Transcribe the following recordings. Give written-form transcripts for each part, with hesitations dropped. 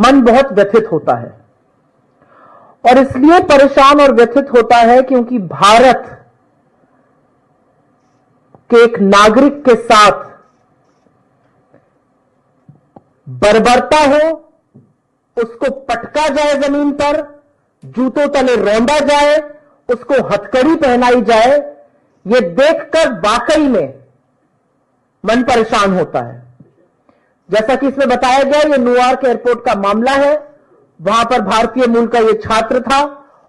मन बहुत व्यथित होता है, और इसलिए परेशान और व्यथित होता है क्योंकि भारत के एक नागरिक के साथ बर्बरता हो, उसको पटका जाए जमीन पर, जूतों तले रौंदा जाए, उसको हथकड़ी पहनाई जाए, यह देखकर वाकई में मन परेशान होता है। जैसा कि इसमें बताया गया, यह न्यूयॉर्क एयरपोर्ट का मामला है। वहां पर भारतीय मूल का यह छात्र था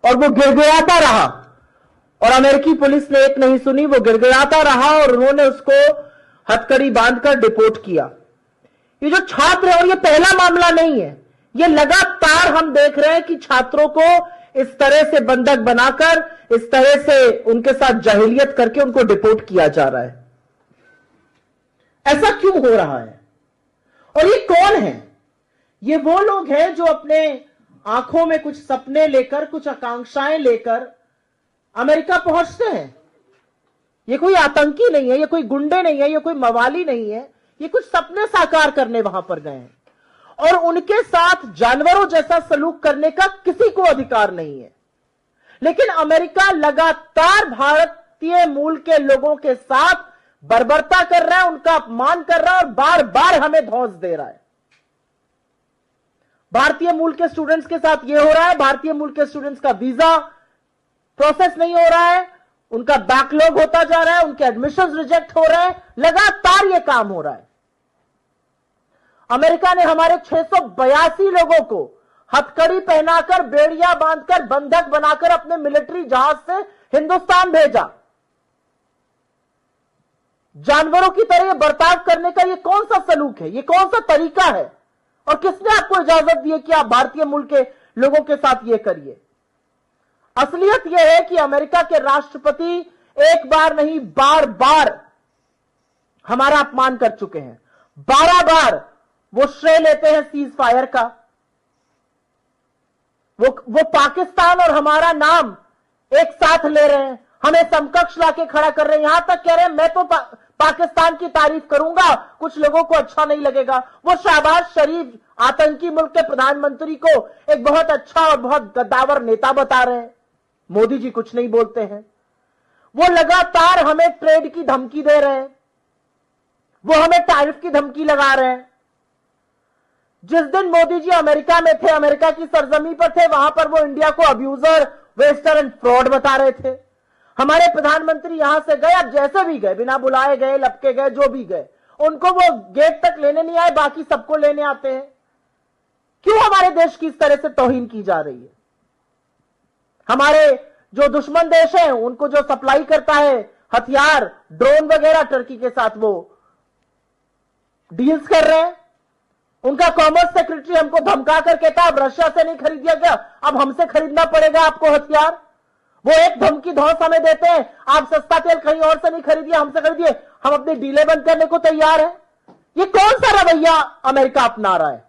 और वो गिड़गिड़ाता रहा, और अमेरिकी पुलिस ने एक नहीं सुनी, वो गिड़गिड़ाता रहा और उन्होंने उसको हथकड़ी बांधकर डिपोर्ट किया। ये जो छात्र है, और ये पहला मामला नहीं है, ये लगातार हम देख रहे हैं कि छात्रों को इस तरह से बंधक बनाकर, इस तरह से उनके साथ जाहिलियत करके उनको डिपोर्ट किया जा रहा है। ऐसा क्यों हो रहा है? और ये कौन है? ये वो लोग हैं जो अपने आंखों में कुछ सपने लेकर, कुछ आकांक्षाएं लेकर अमेरिका पहुंचते हैं। ये कोई आतंकी नहीं है, ये कोई गुंडे नहीं है, ये कोई मवाली नहीं है, ये कुछ सपने साकार करने वहां पर गए हैं, और उनके साथ जानवरों जैसा सलूक करने का किसी को अधिकार नहीं है। लेकिन अमेरिका लगातार भारतीय मूल के लोगों के साथ बर्बरता कर रहा है, उनका अपमान कर रहा है, और बार बार हमें धौंस दे रहा है। भारतीय मूल के स्टूडेंट्स के साथ यह हो रहा है, भारतीय मूल के स्टूडेंट्स का वीजा प्रोसेस नहीं हो रहा है, उनका बैकलॉग होता जा रहा है, उनके एडमिशंस रिजेक्ट हो रहे हैं, लगातार यह काम हो रहा है। अमेरिका ने हमारे 682 लोगों को हथकड़ी पहनाकर, बेड़ियां बांधकर, बंधक बनाकर अपने मिलिट्री जहाज से हिंदुस्तान भेजा। जानवरों की तरह बर्ताव करने का यह कौन सा सलूक है? यह कौन सा तरीका है? और किसने आपको इजाजत दी है कि आप भारतीय मूल के लोगों के साथ यह करिए? असलियत यह है कि अमेरिका के राष्ट्रपति एक बार नहीं, बार बार हमारा अपमान कर चुके हैं। 12 बार वो श्रेय लेते हैं सीज फायर का। वो पाकिस्तान और हमारा नाम एक साथ ले रहे हैं, हमें समकक्ष लाके खड़ा कर रहे हैं, यहां तक कह रहे हैं मैं तो पाकिस्तान की तारीफ करूंगा, कुछ लोगों को अच्छा नहीं लगेगा। वो शहबाज शरीफ आतंकी मुल्क के प्रधानमंत्री को एक बहुत अच्छा और बहुत गद्दावर नेता बता रहे हैं। मोदी जी कुछ नहीं बोलते हैं। वो लगातार हमें ट्रेड की धमकी दे रहे हैं, वो हमें टैरिफ की धमकी लगा रहे हैं। जिस दिन मोदी जी अमेरिका में थे, अमेरिका की सरजमी पर थे, वहां पर वो इंडिया को अब्यूजर, वेस्टर एंड फ्रॉड बता रहे थे। हमारे प्रधानमंत्री यहां से गए, अब जैसे भी गए, बिना बुलाए गए, लपके गए, जो भी गए, उनको वो गेट तक लेने नहीं आए, बाकी सबको लेने आते हैं। क्यों हमारे देश की इस तरह से तौहीन की जा रही है? हमारे जो दुश्मन देश है, उनको जो सप्लाई करता है हथियार, ड्रोन वगैरह, टर्की के साथ वो डील्स कर रहे हैं। उनका कॉमर्स सेक्रेटरी हमको धमका कर कहता है अब रशिया से नहीं खरीदिया गया, अब हमसे खरीदना पड़ेगा आपको हथियार। वो एक धमकी धौंस हमें देते हैं, आप सस्ता तेल कहीं और से नहीं खरीदिए, हमसे खरीदिए, हम अपनी डीलें बंद करने को तैयार हैं। ये कौन सा रवैया अमेरिका अपना रहा है?